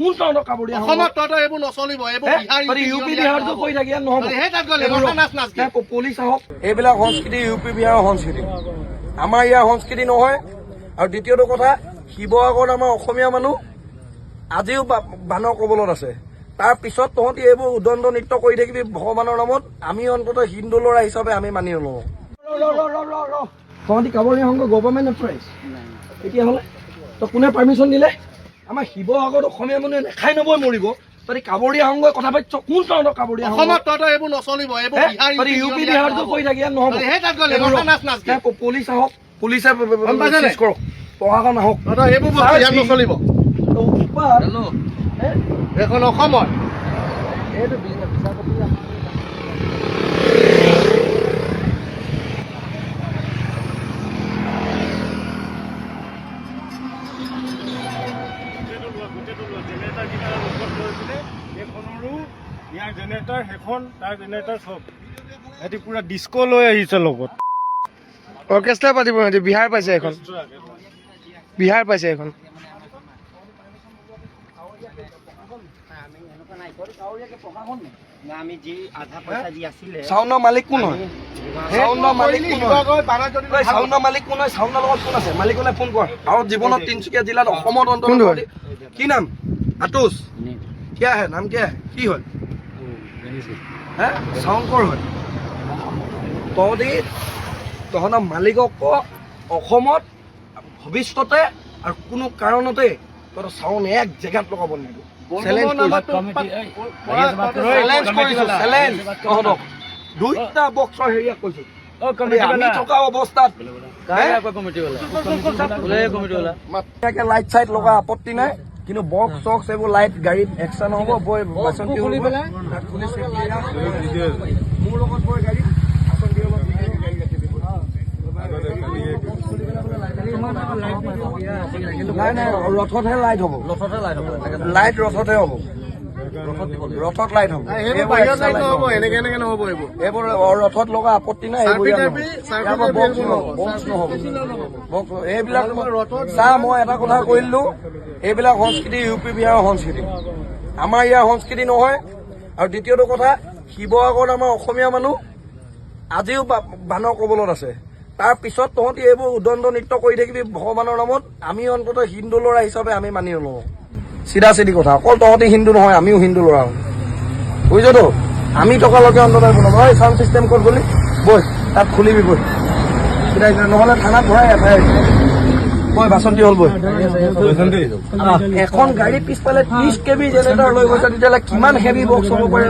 কোন টাউনৰ কাবৰীয়া অসমত তহঁতৰ এইবোৰ নচলিব, এইবোৰ ইউপি বিহাৰটো কৰি থাকি নহ'ব। সেই তাত গ'লে নাচ নাচ পুলিচ আহক। এইবিলাক সংস্কৃতি ইউপি বিহাৰৰ সংস্কৃতি, আমাৰ ইয়াৰ সংস্কৃতি নহয়। আৰু দ্বিতীয়টো কথা, শিৱসাগৰত আমাৰ অসমীয়া মানুহ আজিও বানৰ কবলত আছে। তাৰ পিছত তহঁতি এইবোৰ উদণ্ড নৃত্য কৰি থাকিবি ভগৱানৰ নামত। আমি অন্ততঃ হিন্দু ল'ৰা হিচাপে আমি মানি নলওঁ। তহঁতি কাবৰীয়া সংঘ গভৰ্ণমেণ্ট এপ্ৰাইজ তেতিয়াহ'লে তই কোনে পাৰ্মিশ্যন দিলে? আমাৰ শিৱসাগৰত অসমীয়া মানুহে নেখাই নবৈ মৰিব, তহঁতি কাবৰীয়া সংঘই কথা পাতিছ? কোন টাউনৰ কাবৰীয়া সংঘ? অসমত তহঁতৰ এইবোৰ নচলিব, এইবোৰ ইউপি বিহাৰটো কৰি থাকি নহ'ব। সেই তাত গ'লে নাচ নাচ পুলিচ আহক, পুলিচে কৰক, প্ৰশাসন আহক। তহঁতৰ এইবোৰ বস্তু ইয়াত নচলিব। এইখন অসমত ইয়াৰ জেনেৰেটাৰ সেইখন, তাৰ জেনেৰেটাৰ চব সিহঁতি পুৰা ডিস্কো লৈ আহিছে লগত। অৰ্কেষ্ট্ৰা পাতিব সিহঁতি। বিহাৰ পাইছে এখন, বিহাৰ পাইছে এখন। চাউণ্ডৰ মালিক কোন হয়? চাউণ্ডৰ মালিক কোন হয়? চাউণ্ডৰ মালিক কোন হয়? চাউণ্ডৰ লগত কোন আছে? মালিকলৈ ফোন কৰ। আৰু জীৱনত তিনিচুকীয়া জিলাত অসমত অন্তৰ্গত কি নাম? আতুষ কিয়া হে? নাম কিয়া হে? কি হয়? হে চাউণ্ড কৰ হয়? তহঁতৰ মালিকক অসমত ভৱিষ্যতে আৰু কোনো কাৰণতে তহঁতৰ চাউণ্ড এক জেগাত লগাব নিদিব। দুইটা বক্সৰ হেৰিয়াক কৈছো, আমি থকা অৱস্থাত লাইট চাইট লগা আপত্তি নাই, কিন্তু বক্স চক্স এইবোৰ লাইট গাড়ীত এক্সট্ৰা নহ'ব। মোৰ লগত বৈ গাড়ীত নাই নাই, ৰথতহে লাইট হ'ব। লাইট ৰথতহে হ'ব, ৰথত লাইট হ'ব। এইবোৰ ৰথত লগা আপত্তি নাই। এইবোৰ এইবিলাক চা, মই এটা কথা কৈ দিলো, এইবিলাক সংস্কৃতি ইউপি বিহাৰৰ সংস্কৃতি, আমাৰ ইয়াৰ সংস্কৃতি নহয়। আৰু দ্বিতীয়টো কথা, শিৱসাগৰত আমাৰ অসমীয়া মানুহ আজিও বানৰ কবলত আছে। তাৰ পিছত তহঁতি এইবোৰ উদণ্ড নৃত্য কৰি থাকিবি ভগৱানৰ নামত। আমি অন্ততঃ হিন্দু ল'ৰা হিচাপে আমি মানি নলওঁ। চিধা চিধি কথা। অকল তহঁতি হিন্দু নহয়, আমিও হিন্দু ল'ৰা বুজিছতো। আমি টকালৈকে অন্ততঃ চাউণ্ড চিষ্টেম ক'ত গ'লি? বৈ তাত খুলিবি, বৈ নহ'লে থানাত ভৰাই এফআইআৰ বৈ। বাচন্তি হ'ল বৈ। এখন গাড়ী পিছফালে 30 kV জেনেৰেটাৰ লৈ গৈছে, তেতিয়াহ'লে কিমান হেভি বক্স হ'ব পাৰে?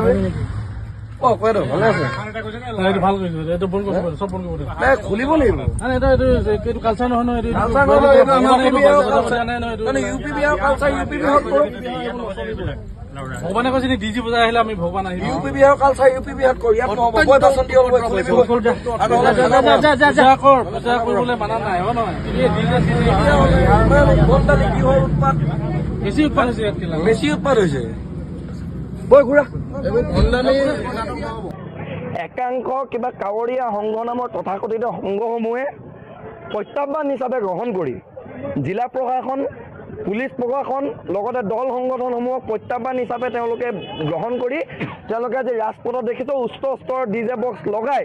খুলিব লাগিব। ভগৱানে কৈছে ডিজি বজাই আহিলে আমি ভগৱান আহিম। ইউপি বিহাৰৰ কালচাৰ ইউপি বিহাৰত কৰি ইয়াত নহ'ব। পূজা কৰিবলৈ মানা নাই, হয় নহয়? বেছি উৎপাদ হৈছে, বেছি উৎপাদ হৈছে। বৈ ঘূৰা। একাংশ কিবা কাৱৰীয়া সংঘ নামৰ তথাকথিত সংঘসমূহে প্ৰত্যাহ্বান হিচাপে গ্ৰহণ কৰি জিলা প্ৰশাসন, পুলিচ প্ৰশাসন লগতে দল সংগঠনসমূহক প্ৰত্যাহ্বান হিচাপে তেওঁলোকে গ্ৰহণ কৰি তেওঁলোকে আজি ৰাজপথত দেখিছোঁ উচ্চ স্তৰৰ ডিজে বক্স লগাই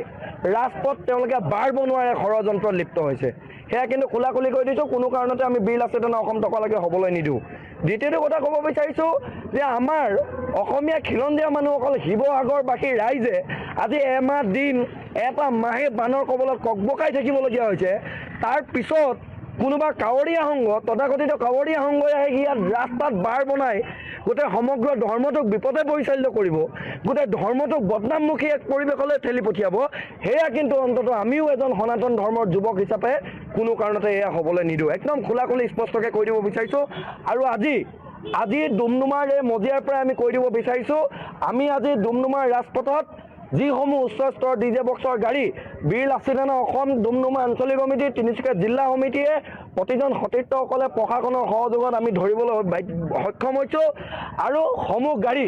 ৰাজপথ তেওঁলোকে বাৰ বনোৱাৰে ষড়যন্ত্ৰত লিপ্ত হৈছে। সেয়া কিন্তু খোলা খুলি কৈ দিছোঁ, কোনো কাৰণতে আমি বীৰ লাচিত অসম টকালৈকে হ'বলৈ নিদিওঁ। দ্বিতীয়টো কথা ক'ব বিচাৰিছোঁ যে আমাৰ অসমীয়া খিলঞ্জীয়া মানুহসকল শিৱসাগৰবাসী ৰাইজে আজি এমাহ দিন, এটা মাহে বানৰ কবলত ককবকাই থাকিবলগীয়া হৈছে। তাৰ পিছত কোনোবা কাৱৰীয়া সংঘ, তথাকথিত কাৱৰীয়া সংঘই আহি ইয়াত ৰাস্তাত বাৰ বনাই গোটেই সমগ্ৰ ধৰ্মটোক বিপদে পৰিচালিত কৰিব, গোটেই ধৰ্মটোক বদনামমুখী এক পৰিৱেশলৈ ঠেলি পঠিয়াব। সেয়া কিন্তু অন্ততঃ আমিও এজন সনাতন ধৰ্মৰ যুৱক হিচাপে কোনো কাৰণতে এয়া হ'বলৈ নিদিওঁ। একদম খোলা খুলি স্পষ্টকৈ কৈ দিব বিচাৰিছোঁ। আৰু আজি ডুমডুমাৰ এই মজিয়াৰ পৰাই আমি কৈ দিব বিচাৰিছোঁ, আমি আজি ডুমডুমাৰ ৰাজপথত যিসমূহ উচ্চ স্তৰৰ ডিজে বক্সৰ গাড়ী বীৰ লাচিত অসম ডুমডুমা আঞ্চলিক সমিতি, তিনিচুকীয়া জিলা সমিতিয়ে প্ৰতিজন সতীৰ্থসকলে প্ৰশাসনৰ সহযোগত আমি ধৰিবলৈ সক্ষম হৈছোঁ। আৰু সমূহ গাড়ী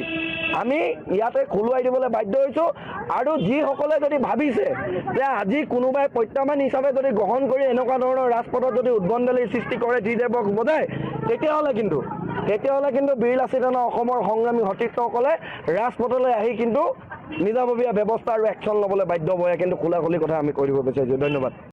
আমি ইয়াতে খোলোৱাই দিবলৈ বাধ্য হৈছোঁ। আৰু যিসকলে যদি ভাবিছে যে আজি কোনোবাই প্ৰত্যাহ্বান হিচাপে যদি গ্ৰহণ কৰি এনেকুৱা ধৰণৰ ৰাজপথত যদি উদ্ভণ্ডালিৰ সৃষ্টি কৰে ডিজে বক্স বজাই, তেতিয়াহ'লে কিন্তু তেতিয়াহ'লে কিন্তু বীৰ লাচিত সেনা অসমৰ সংগ্ৰামী সতীৰ্থসকলে ৰাজপথলৈ আহি কিন্তু নিজাববীয়া ব্যৱস্থা আৰু একশ্যন ল'বলৈ বাধ্য হ'ব, কিন্তু খোলা খুলি কথা আমি কৈ দিব বিচাৰিছোঁ। ধন্যবাদ।